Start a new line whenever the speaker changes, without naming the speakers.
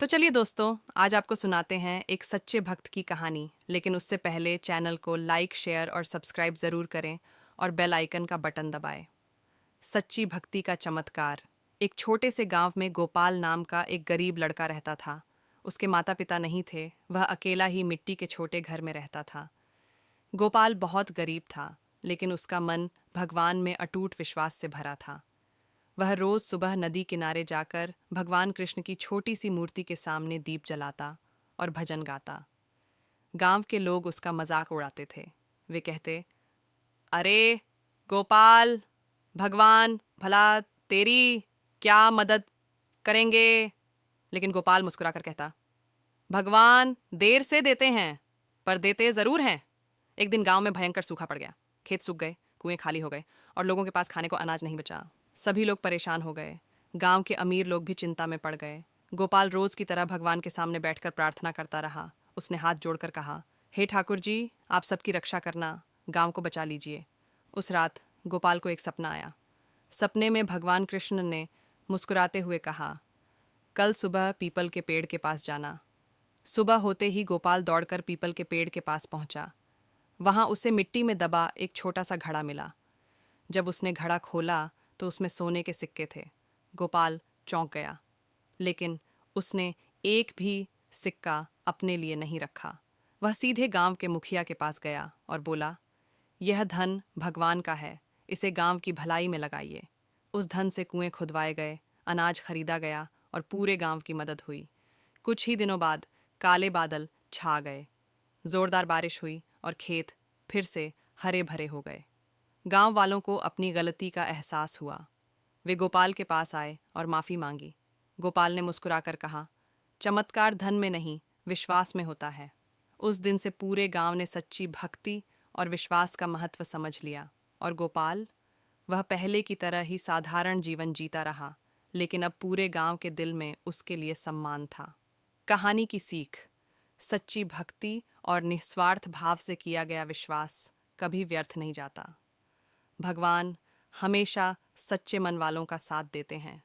तो चलिए दोस्तों, आज आपको सुनाते हैं एक सच्चे भक्त की कहानी। लेकिन उससे पहले चैनल को लाइक, शेयर और सब्सक्राइब ज़रूर करें और बेल आइकन का बटन दबाएं। सच्ची भक्ति का चमत्कार। एक छोटे से गांव में गोपाल नाम का एक गरीब लड़का रहता था। उसके माता पिता नहीं थे, वह अकेला ही मिट्टी के छोटे घर में रहता था। गोपाल बहुत गरीब था, लेकिन उसका मन भगवान में अटूट विश्वास से भरा था। वह रोज सुबह नदी किनारे जाकर भगवान कृष्ण की छोटी सी मूर्ति के सामने दीप जलाता और भजन गाता। गांव के लोग उसका मजाक उड़ाते थे। वे कहते, अरे गोपाल, भगवान भला तेरी क्या मदद करेंगे। लेकिन गोपाल मुस्कुराकर कहता, भगवान देर से देते हैं, पर देते जरूर हैं। एक दिन गांव में भयंकर सूखा पड़ गया। खेत सूख गए, कुएं खाली हो गए और लोगों के पास खाने को अनाज नहीं बचा। सभी लोग परेशान हो गए। गांव के अमीर लोग भी चिंता में पड़ गए। गोपाल रोज की तरह भगवान के सामने बैठकर प्रार्थना करता रहा। उसने हाथ जोड़कर कहा, हे ठाकुर जी, आप सबकी रक्षा करना, गांव को बचा लीजिए। उस रात गोपाल को एक सपना आया। सपने में भगवान कृष्ण ने मुस्कुराते हुए कहा, कल सुबह पीपल के पेड़ के पास जाना। सुबह होते ही गोपाल दौड़कर पीपल के पेड़ के पास पहुंचा। वहां उसे मिट्टी में दबा एक छोटा सा घड़ा मिला। जब उसने घड़ा खोला तो उसमें सोने के सिक्के थे। गोपाल चौंक गया, लेकिन उसने एक भी सिक्का अपने लिए नहीं रखा। वह सीधे गांव के मुखिया के पास गया और बोला, यह धन भगवान का है, इसे गांव की भलाई में लगाइए। उस धन से कुएं खुदवाए गए, अनाज खरीदा गया और पूरे गांव की मदद हुई। कुछ ही दिनों बाद काले बादल छा गए, जोरदार बारिश हुई और खेत फिर से हरे भरे हो गए। गांव वालों को अपनी गलती का एहसास हुआ। वे गोपाल के पास आए और माफी मांगी। गोपाल ने मुस्कुराकर कहा, चमत्कार धन में नहीं, विश्वास में होता है। उस दिन से पूरे गांव ने सच्ची भक्ति और विश्वास का महत्व समझ लिया। और गोपाल, वह पहले की तरह ही साधारण जीवन जीता रहा, लेकिन अब पूरे गांव के दिल में उसके लिए सम्मान था। कहानी की सीख। सच्ची भक्ति और निस्वार्थ भाव से किया गया विश्वास कभी व्यर्थ नहीं जाता। भगवान हमेशा सच्चे मन वालों का साथ देते हैं।